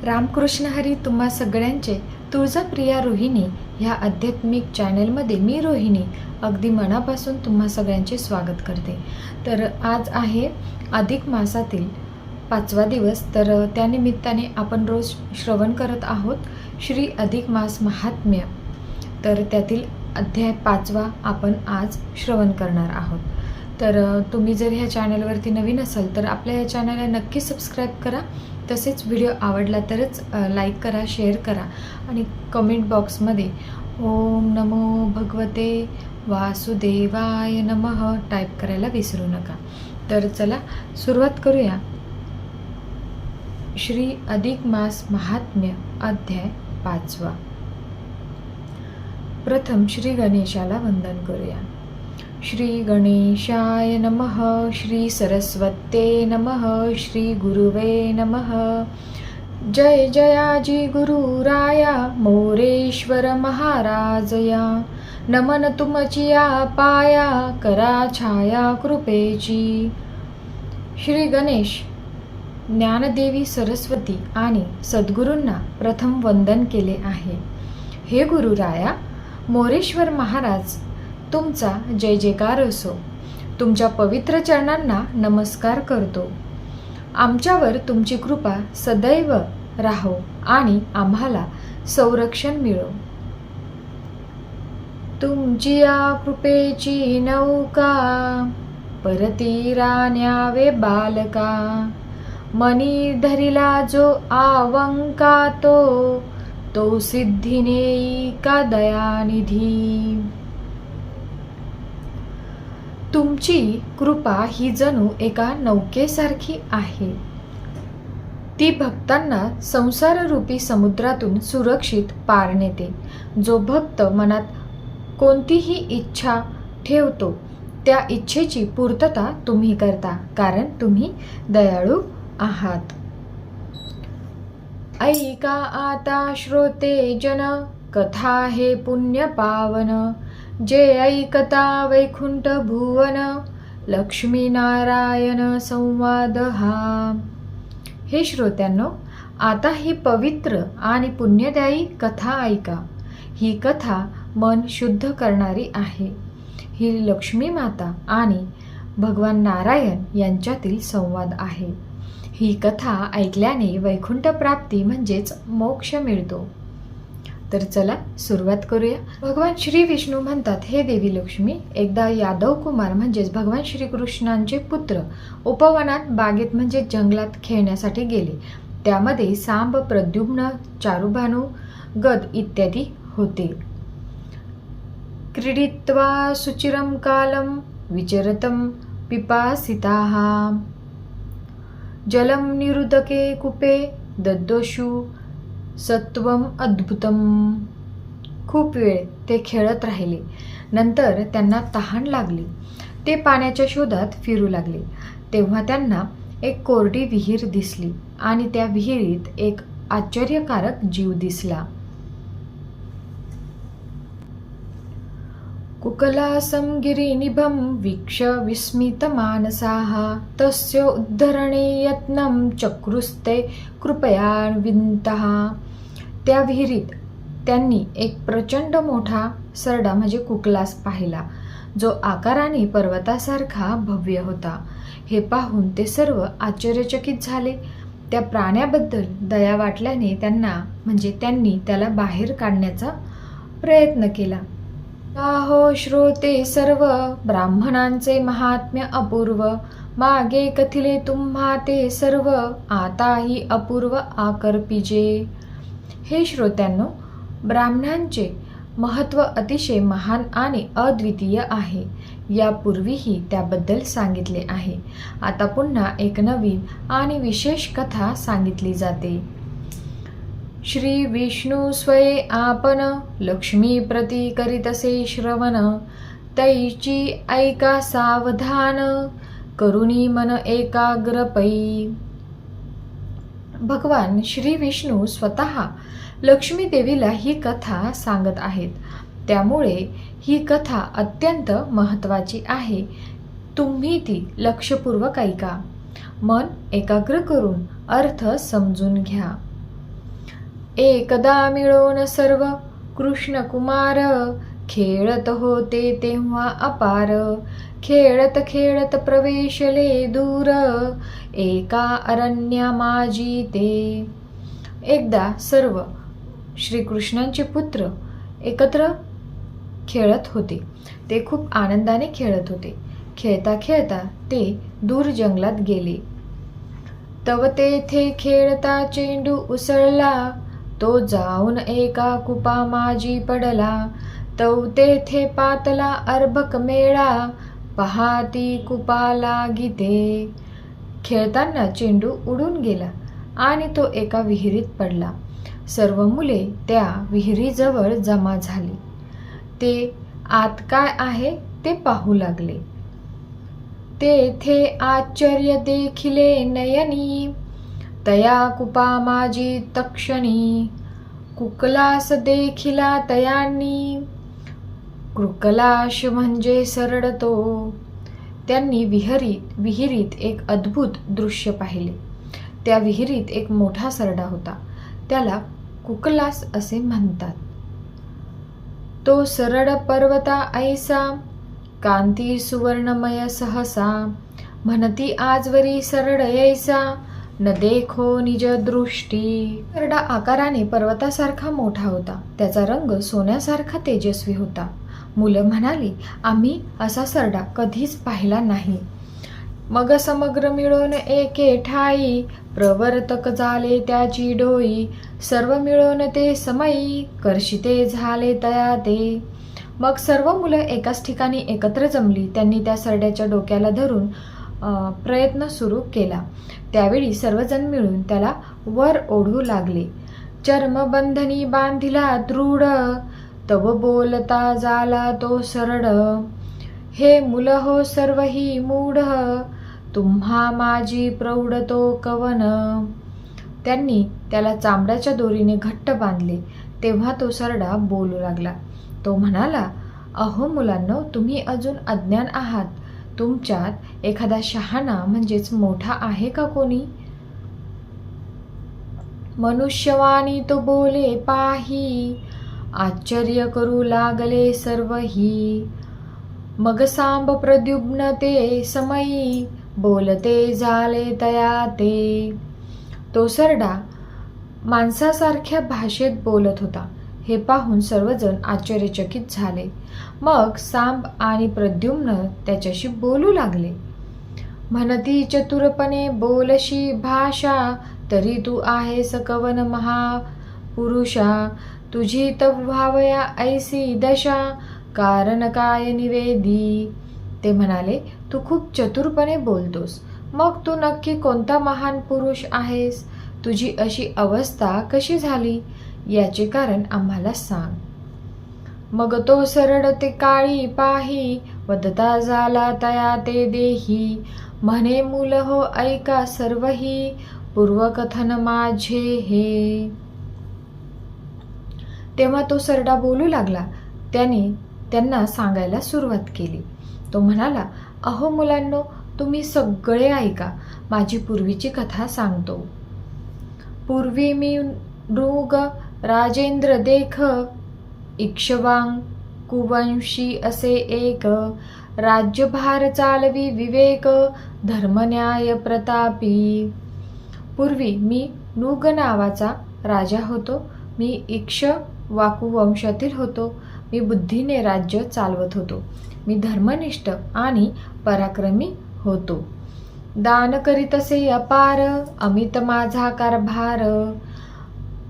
रामकृष्ण हरी तुम्हा सगळ्यांचे तुळजाप्रिया रोहिणी ह्या आध्यात्मिक चॅनलमध्ये मी रोहिणी अगदी मनापासून तुम्हा सगळ्यांचे स्वागत करते। तर आज आहे अधिक मासातील 5वा दिवस। तर त्यानिमित्ताने आपण रोज श्रवण करत आहोत श्री अधिक मास महात्म्य। तर त्यातील अध्याय 5वा आपण आज श्रवण करणार आहोत। तर तुम्ही जर ह्या चॅनलवरती नवीन असाल तर आपल्या या चॅनलला नक्की सबस्क्राईब करा। तसेच व्हिडिओ आवडला तरच लाईक करा, शेअर करा आणि कमेंट बॉक्समध्ये ओम नमो भगवते वासुदेवाय नमः टाईप करायला विसरू नका। तर चला सुरुवात करूया। श्री अधिक मास महात्म्य अध्याय 5वा। प्रथम श्री गणेशाला वंदन करूया। श्री गणेशाय नमः, श्री सरस्वते नमः, श्री गुरुवे नमः। जय जयाजी गुरुराया मोरेश्वर महाराजया। नमन तुमचिया पाया करा छाया कृपेची। श्री गणेश ज्ञानदेवी सरस्वती आणि सद्गुरूंना प्रथम वंदन केले आहे। हे गुरुराया मोरेश्वर महाराज, तुमचा जय जयकार असो। तुमच्या पवित्र चरणांना नमस्कार करतो। आमच्यावर तुमची कृपा सदैव राहो आणि आम्हाला संरक्षण मिळो। तुमची या कृपेची नौका परतीरा न्यावे बालका। मनी धरिला जो आवंका तो सिद्धिनेई का दयानिधी। तुमची कृपा ही जणू एका नौकेसारखी आहे। ती भक्तांना संसाररूपी समुद्रातून सुरक्षित पार नेते। जो भक्त मनात कोणतीही इच्छा ठेवतो त्या इच्छेची पूर्तता तुम्ही करता, कारण तुम्ही दयाळू आहात। ऐका आता श्रोते जन, कथा हे पुण्य पावन। जे ऐकता वैकुंठ भुवन, लक्ष्मी नारायण संवाद हा। हे श्रोत्यांनो, आता ही पवित्र आणि पुण्यदायी कथा ऐका। ही कथा मन शुद्ध करणारी आहे। ही लक्ष्मी माता आणि भगवान नारायण यांच्यातील संवाद आहे। ही कथा ऐकल्याने वैकुंठ प्राप्ती म्हणजेच मोक्ष मिळतो। तर चला सुरुवात करूया। भगवान श्री विष्णू म्हणतात, हे देवी लक्ष्मी, एकदा यादव कुमार म्हणजेच भगवान श्रीकृष्णांचे पुत्र उपवनात बागेत म्हणजे जंगलात खेळण्यासाठी गेले। त्यामध्ये सांब, प्रद्युम्न, चारुभानू, गद इत्यादी होते। क्रीडित्वा सुचिरं कालं विचरतं पिपासिताः। जलं निरुदके कूपे दद्दोषु सत्वम अद्भुतम। खूप वेळ ते खेळत राहिले। नंतर त्यांना तहान लागली। ते पाण्याच्या शोधात फिरू लागले। तेव्हा त्यांना एक कोरडी विहीर दिसली आणि त्या विहिरीत एक आश्चर्यकारक जीव दिसला। कुकलासं गिरिनिभं वीक्ष्य विस्मितमानसाः तस्य उद्धरणे यत्नं चक्रुस्ते कृपयान्वितः। त्या विहिरीत त्यांनी एक प्रचंड मोठा सरडा म्हणजे कुकलास पाहिला, जो आकाराने पर्वतासारखा भव्य होता। हे पाहून ते सर्व आश्चर्यचकित झाले। त्या प्राण्याबद्दल दया वाटल्याने त्यांनी त्याला बाहेर काढण्याचा प्रयत्न केला। हो श्रोते सर्व, ब्राह्मणांचे महात्म्य अपूर्व। मागे कथिले तुम्हा ते सर्व, आताही अपूर्व आकर्पिजे। हे श्रोत्यांनो, ब्राह्मणांचे महत्त्व अतिशय महान आणि अद्वितीय आहे। यापूर्वीही त्याबद्दल सांगितले आहे। आता पुन्हा एक नवीन आणि विशेष कथा सांगितली जाते। श्री विष्णू स्वये आपण, लक्ष्मी प्रती करीतसे श्रवण। तैची ऐका सावधान, करुणी मन एकाग्र पै। भगवान श्री विष्णू स्वतः लक्ष्मी देवीला ही कथा सांगत आहेत। त्यामुळे ही कथा अत्यंत महत्त्वाची आहे। तुम्ही ती लक्षपूर्वक ऐका। मन एकाग्र करून अर्थ समजून घ्या। एकदा मिळून सर्व कृष्ण कुमार, खेळत होते तेव्हा अपार. खेळत खेळत प्रवेशले दूर, एका अरण्यामाजी ते. एकदा सर्व श्रीकृष्णांचे पुत्र एकत्र खेळत होते. ते खूप आनंदाने खेळत होते. खेळता खेळता ते दूर जंगलात गेले. तव तेथे खेळता चेंडू उसळला, तो जाऊन एका कुपामाजी पडला. तव तेथे पातला अर्भक मेळा, पहाती कुपाला गीते. खेळताना चेंडू उडून गेला आणि तो एका विहिरीत पडला. सर्व मुले त्या विहिरीजवळ जमा झाली. ते आत काय आहे ते पाहू लागले. तेथे आश्चर्य देखिले नयनी, तया कुपामाजी तक्षणी. कुकलास देखिला तयांनी, कृकलाश म्हणजे सरडतो. त्यांनी विहिरीत एक अद्भुत दृश्य पाहिले. त्या विहिरीत एक मोठा सरडा होता. त्याला कुकलास असे म्हणतात. तो सरड पर्वता ऐसा, कांती सुवर्णमय सहसा. म्हणती आजवरी सरड ऐसा, न देखो निज दृष्टी. सरडा आकाराने पर्वतासारखा मोठा होता. त्याचा रंग सोन्यासारखा तेजस्वी होता. मुलं म्हणाली, आम्ही असा सरडा कधीच पाहिला नाही. मग समग्र मिळून एके ठाई, प्रवर्तक झाले त्याची डोई. सर्व मिळून ते समयी, कर्षिते झाले तया ते. मग सर्व मुलं एकाच ठिकाणी एकत्र जमली. त्यांनी त्या सरड्याच्या डोक्याला धरून प्रयत्न सुरू केला. त्यावेळी सर्वजण मिळून त्याला वर ओढू लागले. चर्मबंधनी बांधिला दृढ, तव बोलता झाला तो सरड. हे मुल हो सर्वही मूढ, तुम्हा माझी प्रौढ तो कवन. त्यांनी त्याला चांबड्याच्या दोरीने घट्ट बांधले. तेव्हा तो सरडा बोलू लागला. तो म्हणाला, अहो मुलांनो, तुम्ही अजून अज्ञान आहात. तुमच्यात एखादा शहाणा म्हणजेच मोठा आहे का कोणी? मनुष्यवाणी तो बोले पाही, आश्चर्य करू लागले सर्वही. मग सांब प्रद्युम्न ते समयी, बोलते झाले तया ते. तो सरडा माणसासारख्या भाषेत बोलत होता. हे पाहून सर्वजण आश्चर्यचकित झाले. मग सांब आणि प्रद्युम्न त्याच्याशी बोलू लागले. म्हणती चतुरपणे बोलशी भाषा, तरी तू आहेस कवन महापुरुषा. तुझी तव व्हावया ऐसी दशा, कारण काय निवेदी. ते म्हणाले, तू खूप चतुरपणे बोलतोस. मग तू नक्की कोणता महान पुरुष आहेस? तुझी अशी अवस्था कशी झाली याचे कारण आम्हाला सांग. मग तो सरड ते काळी पाही, वदता झाला तया ते देही. म्हणे मूल हो ऐका सर्वही, पूर्वकथन माझे हे. तेव्हा तो सरडा बोलू लागला. त्याने त्यांना सांगायला सुरुवात केली. तो म्हणाला, अहो मुलांनो, तुम्ही सगळे ऐका. माझी पूर्वीची कथा सांगतो. पूर्वी मी नृग राजेंद्र देख, इक्ष्वां कुवंशी असे एक. राज्यभार चालवी विवेक, धर्मन्याय प्रतापी. पूर्वी मी नृग नावाचा राजा होतो. मी इक्ष्वाकू वंशातील होतो. मी बुद्धीने राज्य चालवत होतो. मी धर्मनिष्ठ आणि पराक्रमी होतो. दान करीतसे अपार, अमित माझा कारभार.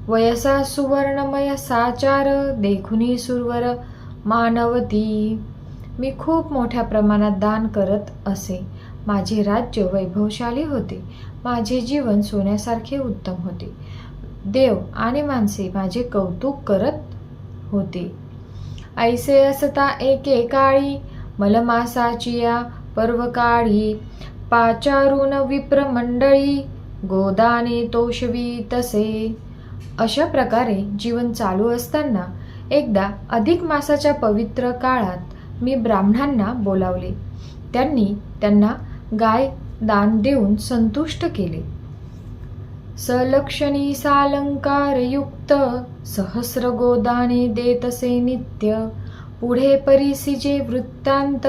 वयसा सुवर्णमय साचार, देखुनी सुरवर मानवती. मी खूप मोठ्या प्रमाणात दान करत असे. माझे राज्य वैभवशाली होते. माझे जीवन सोन्यासारखे उत्तम होते. देव आणि माणसे माझे कौतुक करत होते. ऐसे असता एके काळी, मलमासाची या पर्वकाळी. पाचारून विप्र मंडळी, गोदाने तोषवी तसे. अशा प्रकारे जीवन चालू असताना एकदा अधिक मासाच्या पवित्र काळात मी ब्राह्मणांना बोलावले. त्यांनी त्यांना गाय दान देऊन संतुष्ट केले. सलक्षणी सालंकारयुक्त सहस्र गोदाने देतसे नित्य. पुढे परिसी जे वृत्तांत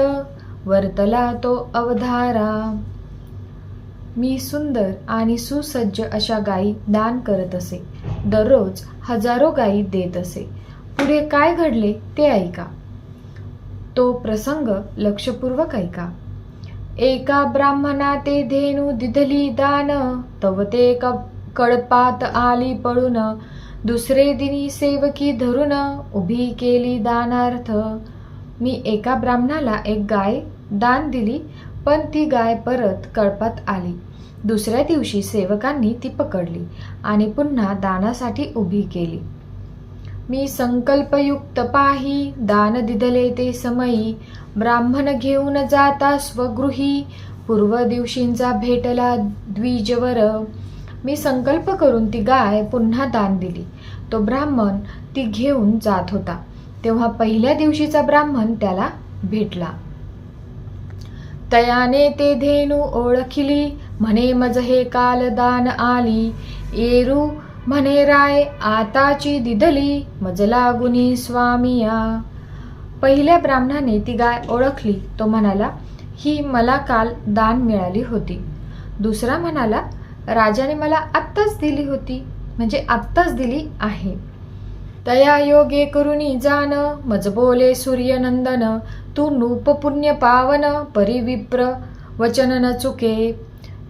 वर्तला तो अवधारा. मी सुंदर आणि सुसज्ज अशा गायी दान करत असे. दररोज हजारो गायी देत असे. पुढे काय घडले ते ऐका. तो प्रसंग लक्षपूर्वक ऐका. एका ब्राह्मणा ते धेनू दिधली दान, तव ते कळपात आली पळून. दुसरे दिनी सेवकी धरून उभी केली दानार्थ. मी एका ब्राह्मणाला एक गाय दान दिली, पण ती गाय परत कळपात आली. दुसऱ्या दिवशी सेवकांनी ती पकडली आणि पुन्हा दानासाठी उभी केली. मी संकल्पयुक्त पाही दान दिधले ते समयी. ब्राह्मण घेऊन जाता स्वगृही, पूर्व दिवशींचा भेटला द्विजवर. मी संकल्प करून ती गाय पुन्हा दान दिली. तो ब्राह्मण ती घेऊन जात होता, तेव्हा पहिल्या दिवशीचा ब्राह्मण त्याला भेटला. तयाने ते धेनू ओळखिली, म्हणे मज हे काल दान आली. येरू म्हणे राय आताची दिधली, मज लागुनी स्वामिया. पहिल्या ब्राह्मणाने ती गाय ओळखली. तो म्हणाला, ही मला काल दान मिळाली होती. दुसरा म्हणाला, राजाने मला आत्ताच दिली होती, म्हणजे आत्ताच दिली आहे. तया योगे करुणी जान, मज बोले सूर्यनंदन. तू नूप पुण्य पावन, परिविप्र वचन न चुके.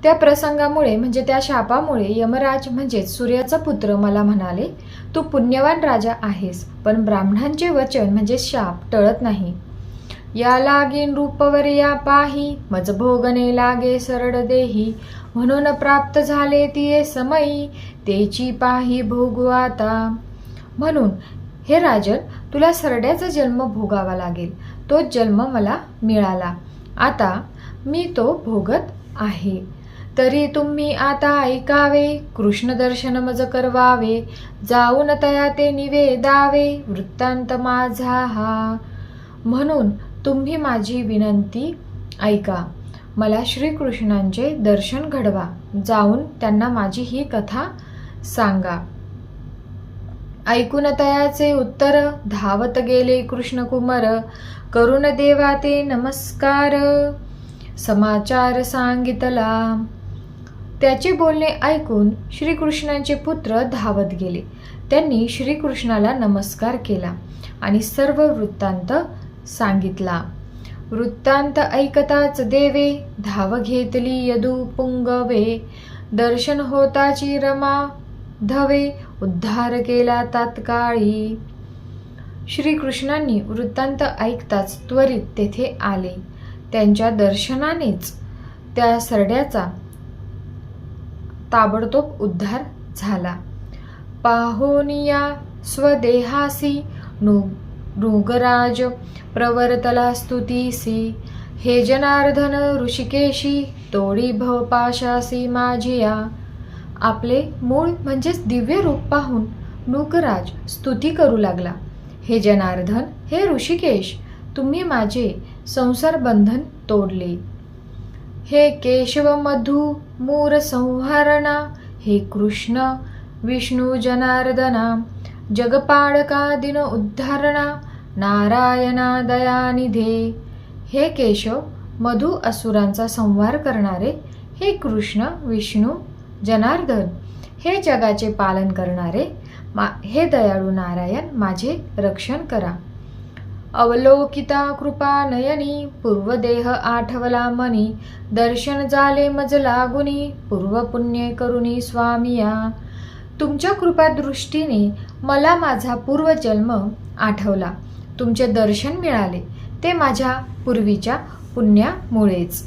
त्या प्रसंगामुळे म्हणजे त्या शापामुळे यमराज म्हणजेच सूर्याचा पुत्र मला म्हणाले, तू पुण्यवान राजा आहेस, पण ब्राह्मणांचे वचन म्हणजे शाप टळत नाही. या लागीन रूपवर या पाही, मज भोगणे लागे सरड देही. म्हणून प्राप्त झाले तिये समयी, तेची पाही भोगू आता. म्हणून हे राजन, तुला सरड्याचा जन्म भोगावा लागेल. तोच जन्म मला मिळाला, आता मी तो भोगत आहे. तरी तुम्ही आता ऐकावे, कृष्ण दर्शन मज करवावे. जाऊन तया ते निवेदावे, वृत्तांत माझा हा. म्हणून तुम्ही माझी विनंती ऐका, मला श्रीकृष्णांचे दर्शन घडवा. जाऊन त्यांना माझी ही कथा सांगा. ऐकून तयाचे उत्तर, धावत गेले कृष्णकुमार. करुण देवा ते नमस्कार, समाचार सांगितला. त्याचे बोलणे ऐकून श्रीकृष्णांचे पुत्र धावत गेले. त्यांनी श्रीकृष्णाला नमस्कार केला आणि सर्व वृत्तांत सांगितला. वृत्तांत ऐकताच देवे, धाव घेतली यदू पुंगवे. दर्शन होताची रमा धवे, उद्धार केला तात्काळी. श्रीकृष्णांनी वृत्तांत ऐकताच त्वरित तेथे आले. त्यांच्या दर्शनानेच त्या सरड्याचा ताबडतोब उद्धार झाला. पाहोनिया स्वदेहासी, नृगराज प्रवर्तला स्तुतीसी. हे जनार्दन ऋषिकेशी, तोडी भवपाशासी माझिया. आपले मूळ म्हणजेच दिव्य रूप पाहून नृगराज स्तुती करू लागला. हे जनार्दन, हे ऋषिकेश, तुम्ही माझे संसार बंधन तोडले. हे केशव मधु मूर संहरणा, हे कृष्ण विष्णू जनार्दना. जगपाळका दिन उद्धारणा, नारायणा दयानिधे. हे केशव, मधु असुरांचा संहार करणारे, हे कृष्ण विष्णू जनार्दन, हे जगाचे पालन करणारे, हे दयाळू नारायण, माझे रक्षण करा. अवलोकिता कृपा नयनी, पूर्वदेह आठवला मनी. दर्शन झाले मज लागुनी, पूर्व पुण्य करुणी स्वामिया. तुमच्या कृपा दृष्टीने मला माझा पूर्वजन्म आठवला. तुमचे दर्शन मिळाले ते माझ्या पूर्वीच्या पुण्यामुळेच.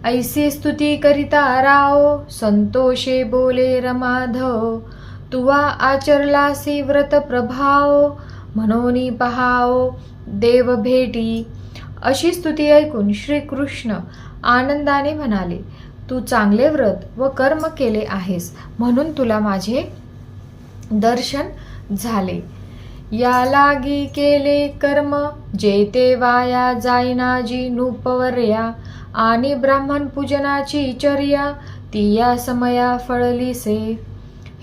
ऐसी स्तुती करिता राओ, संतोषे बोले रमाधव. तुवा आचरलासी व्रत प्रभाव, म्हणून पहाओ देव भेटी. अशी स्तुती ऐकून श्रीकृष्ण आनंदाने म्हणाले, तू चांगले व्रत व कर्म केले आहेस, म्हणून तुला माझे दर्शन झाले. या लागी केले कर्म, जेते वाया जाईनाजी नूपवर्या. आणि ब्राह्मण पूजनाची चर्या, ती या समया फळलीसे.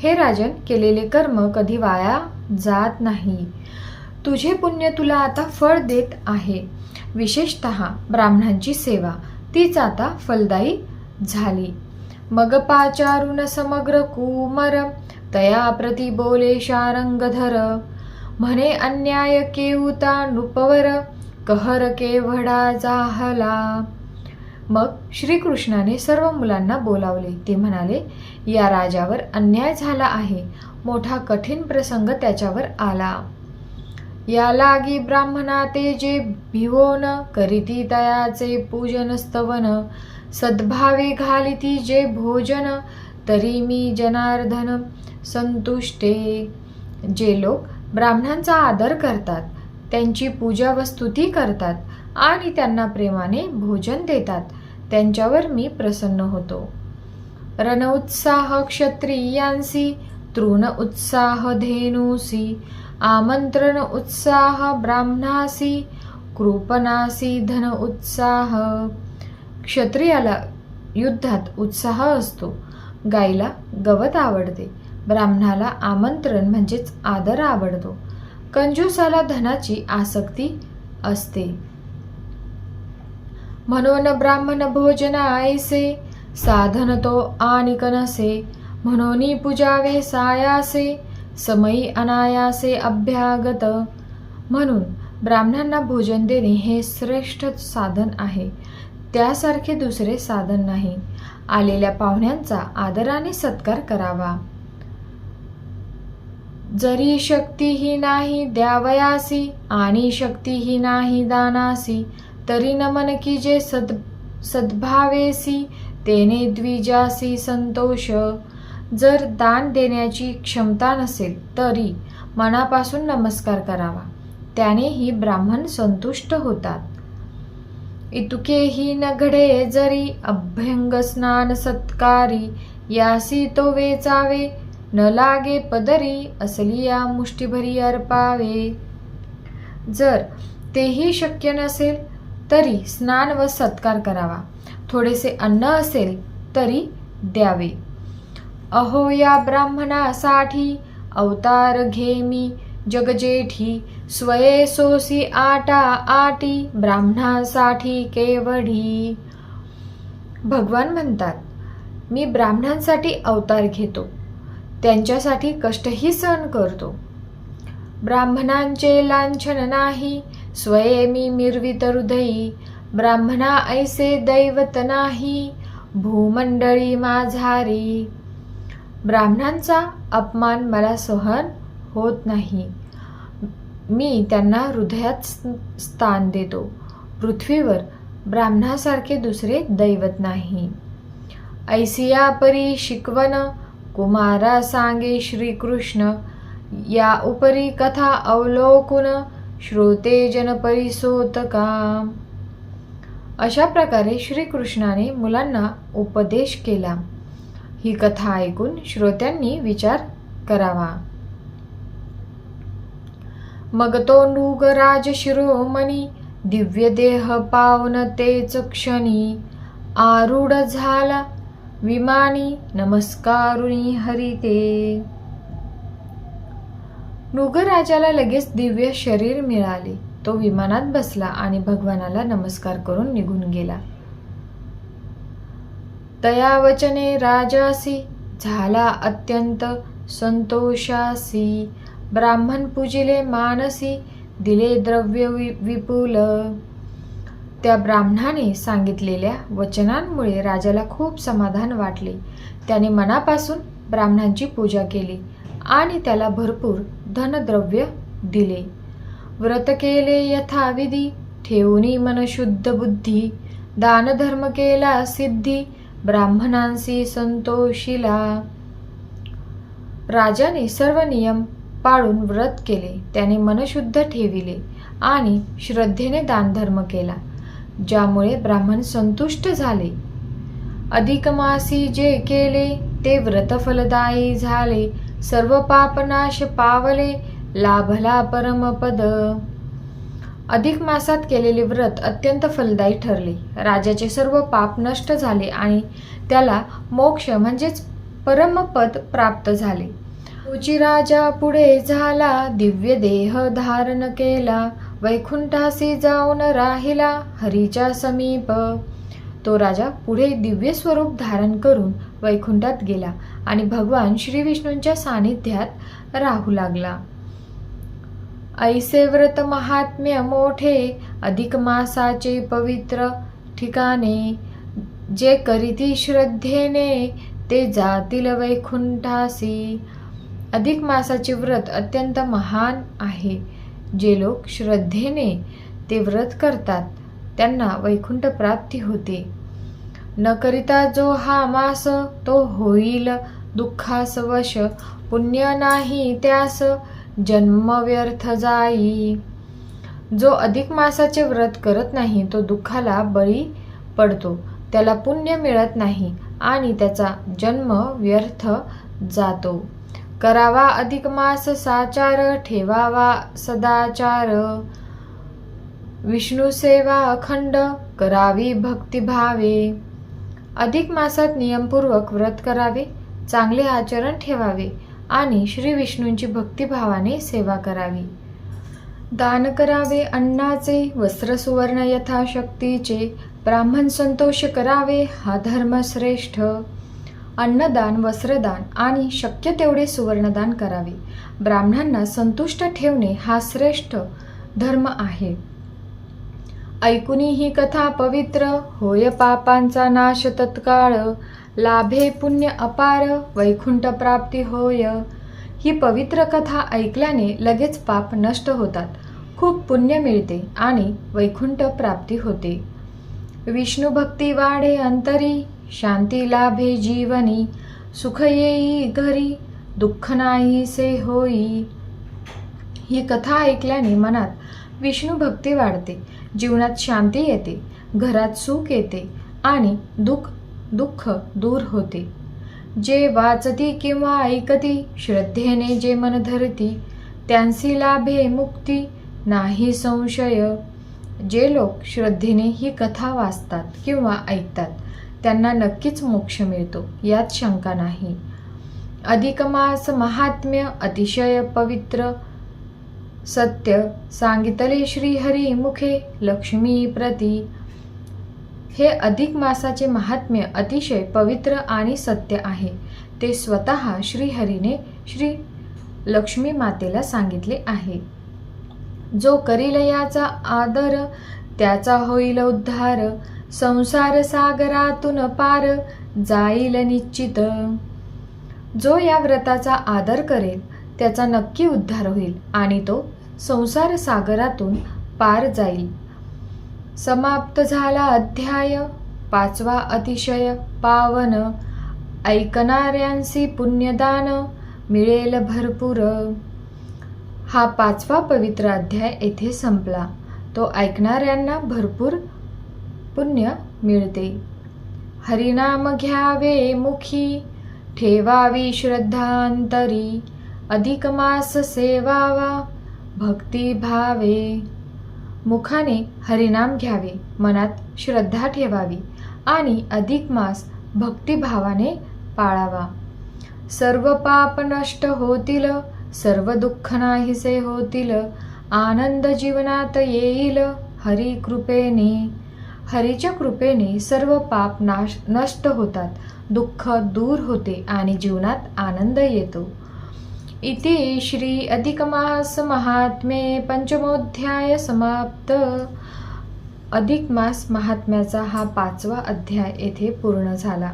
हे राजन, केलेले कर्म कधी वाया जात नाही. तुझे पुण्य तुला आता फळ देत आहे. विशेषतः ब्राह्मणांची सेवा तीच आता फलदायी झाली. मग पाचारून समग्र कुमर, तया प्रति बोले शारंगधर. म्हणे अन्याय केऊता नृपवर, कहर केवढा जाहला. मग श्रीकृष्णाने सर्व मुलांना बोलावले. ते म्हणाले, या राजावर अन्याय झाला आहे. मोठा कठीण प्रसंग त्याच्यावर आला. या लागी ब्राह्मणा ते जे भिवोन, करीती तयाचे पूजन स्तवन. सद्भावे घालिती जे भोजन, तरी मी जनार्दन संतुष्टे. जे लोक ब्राह्मणांचा आदर करतात, त्यांची पूजा व स्तुती करतात आणि त्यांना प्रेमाने भोजन देतात, त्यांच्यावर मी प्रसन्न होतो. रण उत्साह क्षत्रियांसी, तृण उत्साह धेनुसी. आमंत्रण उत्साह ब्राह्मणासी, कृपणासी धन उत्साह. क्षत्रियाला युद्धात उत्साह असतो, गाईला गवत आवडते, ब्राह्मणाला आमंत्रण म्हणजेच आदर आवडतो, कंजूसाला धनाची आसक्ती असते. म्हणून ब्राह्मण भोजना ऐसे, साधन तो आनिक नसे. म्हणून पूजावे सायासे, समयी अनायासे अभ्यागत. म्हणून ब्राह्मणांना भोजन देणे हे श्रेष्ठ साधन आहे. त्यासारखे दुसरे साधन नाही. आलेल्या पाहुण्यांचा आदराने सत्कार करावा. जरी शक्तीही नाही द्यावयासी, आणि शक्तीही नाही दानासी. तरी नमन की जे सद्भावेसी, तेने द्विजासी संतोष. जर दान देण्याची क्षमता नसेल तरी मनापासून नमस्कार करावा, त्यानेही ब्राह्मण संतुष्ट होतात. इतुकेही न घडे जरी, अभ्यंग स्नान सत्कारी. यासी तो वेचावे, न लागे पदरी. असली या मुष्टीभरी अर्पावे. जर तेही शक्य नसेल तरी स्नान व सत्कार करावा. थोडेसे अन्न असेल तरी द्यावे. अहो या ब्राह्मणासाठी, अवतार घे मी जगजेठी. स्वये सोसी आटा आटी, ब्राह्मणासाठी केवढी. भगवान म्हणतात, मी ब्राह्मणांसाठी अवतार घेतो, त्यांच्यासाठी कष्टही सहन करतो. ब्राह्मणांचे लांछन नाही, स्वये मी मिरवित हृदयी. ब्राह्मणा ऐसे दैवत नाही, भूमंडळी माझारी. ब्राह्मणांचा अपमान मला सहन होत नाही. मी त्यांना हृदयात स्थान देतो. पृथ्वीवर ब्राह्मणासारखे दुसरे दैवत नाही. ऐसिया परी शिकवण, कुमारा सांगे श्रीकृष्ण. या उपरी कथा अवलोकुन, श्रोते जन परिसोतका. अशा प्रकारे श्रीकृष्णाने मुलांना उपदेश केला. ही कथा ऐकून श्रोत्यांनी विचार करावा. मग तो नृगराज शिरोमणी, दिव्य देह पावन तेच क्षणी. आरूढ झाला विमानी, नमस्कारुणी हरिते. नृगराजाला लगेच दिव्य शरीर मिळाले. तो विमानात बसला आणि भगवानाला नमस्कार करून निघून गेला. तया वचने राजासी, झाला अत्यंत संतोषासी. ब्राह्मण पूजिले मानसी, दिले द्रव्य विपुल. त्या ब्राह्मणाने सांगितलेल्या वचनांमुळे राजाला खूप समाधान वाटले. त्याने मनापासून ब्राह्मणांची पूजा केली आणि त्याला भरपूर धनद्रव्य दिले. व्रत केले यथाविधी, ठेवूनी मन शुद्ध बुद्धी. दानधर्म केला सिद्धी, ब्राह्मणांसी संतोषिला. राजाने सर्व नियम पाळून व्रत केले. त्याने मनशुद्ध ठेविले आणि श्रद्धेने दानधर्म केला, ज्यामुळे ब्राह्मण संतुष्ट झाले. अधिक मासी जे केले, ते व्रत फलदायी झाले. सर्व पापनाश पावले, लाभला परमपद. अधिक मासात केलेले व्रत अत्यंत फलदायी ठरले. राजाचे सर्व पाप नष्ट झाले आणि त्याला मोक्ष म्हणजेच परमपद प्राप्त झाले. रुचिराजा पुढे झाला, दिव्य देह धारण केला, वैकुंठासी जाऊन राहिला हरीच्या समीप. तो राजा पुढे दिव्य स्वरूप धारण करून वैकुंठात गेला आणि भगवान श्री विष्णूंच्या सानिध्यात राहू लागला. ऐसे व्रत महात्म्य मोठे, अधिक मासाचे पवित्र ठिकाणे, जे करीती श्रद्धेने ते जातील वैकुंठासी. अधिक मासाचे व्रत अत्यंत महान आहे. जे लोक श्रद्धेने ते व्रत करतात त्यांना वैकुंठ प्राप्ती होते. न करिता जो हा मास तो होईल दुःखास वश, पुण्य नाही त्यास जन्म व्यर्थ जाई. जो अधिक मासाचे व्रत करत नाही तो दुःखाला बळी पडतो, त्याला पुण्य मिळत नाही आणि त्याचा जन्म व्यर्थ जातो. करावा अधिक मास साचार, ठेवावा सदाचार, विष्णू सेवा अखंड करावी भक्तिभावे. अधिक मासात नियमपूर्वक व्रत करावे, चांगले आचरण ठेवावे आणि श्री विष्णूंची भक्तिभावाने सेवा करावी. दान करावे अन्नाचे, वस्त्र सुवर्ण यथाशक्तीचे, ब्राह्मण संतोष करावे हा धर्म श्रेष्ठ. अन्नदान, वस्त्रदान आणि शक्य तेवढे सुवर्णदान करावे. ब्राह्मणांना संतुष्ट ठेवणे हा श्रेष्ठ धर्म आहे. ऐकुनी ही कथा पवित्र, होय पापांचा नाश तत्काळ, लाभे पुण्य अपार, वैकुंठ प्राप्ती होय. ही पवित्र कथा ऐकल्याने लगेच पाप नष्ट होतात, खूप पुण्य मिळते आणि वैकुंठ प्राप्ती होते. विष्णू भक्ती वाढे अंतरी, शांती लाभे जीवनी, सुख येई घरी, दुःख नाही से होई. ही कथा ऐकल्याने मनात विष्णू भक्ती वाढते, जीवनात शांती येते, घरात सुख येते आणि दुःख दूर होते. जे वाचती किंवा ऐकती, श्रद्धेने जे मन धरती, त्यांसी लाभे मुक्ती नाही संशय. जे लोक श्रद्धेने ही कथा वाचतात किंवा ऐकतात त्यांना नक्कीच मोक्ष मिळतो, यात शंका नाही. अधिक मास महात्म्य अतिशय पवित्र, सत्य सांगितले श्रीहरी मुखे लक्ष्मी प्रती. हे अधिक मासाचे महात्म्य अतिशय पवित्र आणि सत्य आहे. ते स्वतः श्रीहरीने श्री लक्ष्मी मातेला सांगितले आहे. जो करील याचा आदर, त्याचा होईल उद्धार, संसार सागरातून पार जाईल निश्चित. जो या व्रताचा आदर करेल त्याचा नक्की उद्धार होईल आणि तो संसार सागरातून पार जाईल. समाप्त झाला अध्याय 5वा अतिशय पावन. ऐकणाऱ्यांसी पुण्यदान मिळेल भरपूर. हा 5वा पवित्र अध्याय येथे संपला. तो ऐकणाऱ्यांना भरपूर पुण्य मिळते. हरिनाम घ्यावे मुखी, ठेवावी श्रद्धांतरी, अधिक मास सेवावा भक्ती भावे. मुखाने हरिनाम घ्यावे, मनात श्रद्धा ठेवावी आणि अधिक मास भक्तिभावाने पाळावा. सर्व पाप नष्ट होतील, सर्व दुःख नाहीसे होतील, आनंद जीवनात येईल हरी कृपेने. हरीच्या कृपेने सर्व पाप नष्ट होतात, दुःख दूर होते आणि जीवनात आनंद येतो. इति श्री अधिक मास महात्म्ये पंचमोध्याय समाप्त. अधिक मास महात्म्याचा हा 5वा अध्याय येथे पूर्ण झाला.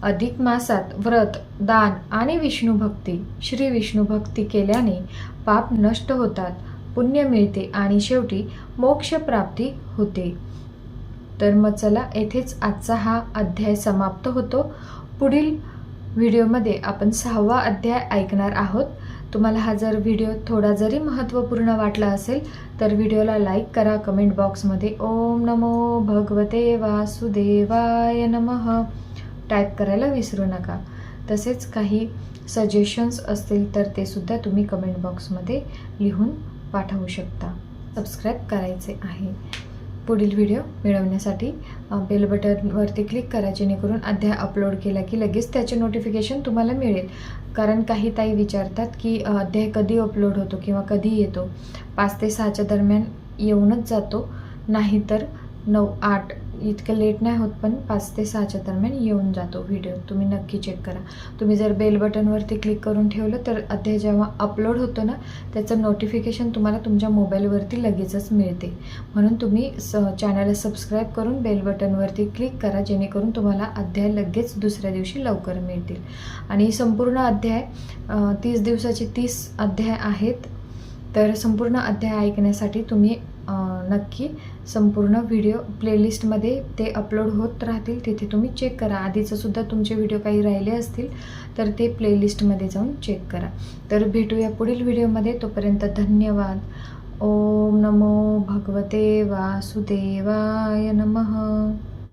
अधिक मासात व्रत, दान आणि विष्णू भक्ती, श्री विष्णू भक्ती केल्याने पाप नष्ट होतात, पुण्य मिळते आणि शेवटी मोक्ष प्राप्ती होते. तर मग चला येथेच आजचा हा अध्याय समाप्त होतो. पुढील व्हिडिओमध्ये आपण 6वा अध्याय ऐकणार आहोत. तुम्हाला हा जर व्हिडिओ थोडा जरी महत्त्वपूर्ण वाटला असेल तर व्हिडिओला लाईक करा. कमेंट बॉक्समध्ये ओम नमो भगवते वासुदेवाय नमः टाईप करायला विसरू नका. तसेच काही सजेशन्स असतील तर ते सुद्धा तुम्ही कमेंट बॉक्समध्ये लिहून पाठवू शकता. सबस्क्राईब करायचे आहे. पुढील व्हिडिओ मिळवण्यासाठी बेल बटनवरती क्लिक करा, जेणेकरून अध्याय अपलोड केला की लगेच त्याचे नोटिफिकेशन तुम्हाला मिळेल. कारण काही ताई विचारतात की अध्याय कधी अपलोड होतो किंवा कधी येतो. 5 ते 6च्या दरम्यान येऊनच जातो, नाहीतर 9-8 इतकं लेट नाही होत, पण 5 ते 6च्या दरम्यान येऊन जातो व्हिडिओ. तुम्ही नक्की चेक करा. तुम्ही जर बेल बटनवरती क्लिक करून ठेवलं तर अध्याय जेव्हा अपलोड होतो ना, त्याचं नोटिफिकेशन तुम्हाला तुमच्या मोबाईलवरती लगेचच मिळते. म्हणून तुम्ही चॅनलला सबस्क्राईब करून बेल बटनवरती क्लिक करा, जेणेकरून तुम्हाला अध्याय लगेच दुसऱ्या दिवशी लवकर मिळतील. आणि संपूर्ण अध्याय 30 दिवसाचे 30 अध्याय आहेत. तर संपूर्ण अध्याय ऐकण्यासाठी तुम्ही नक्की संपूर्ण व्हिडिओ प्लेलिस्टमध्ये ते अपलोड होत राहतील, तिथे तुम्ही चेक करा. आधीचं सुद्धा तुमचे व्हिडिओ काही राहिले असतील तर ते प्लेलिस्टमध्ये जाऊन चेक करा. तर भेटूया पुढील व्हिडिओमध्ये. तोपर्यंत धन्यवाद. ओम नमो भगवते वासुदेवाय नमः.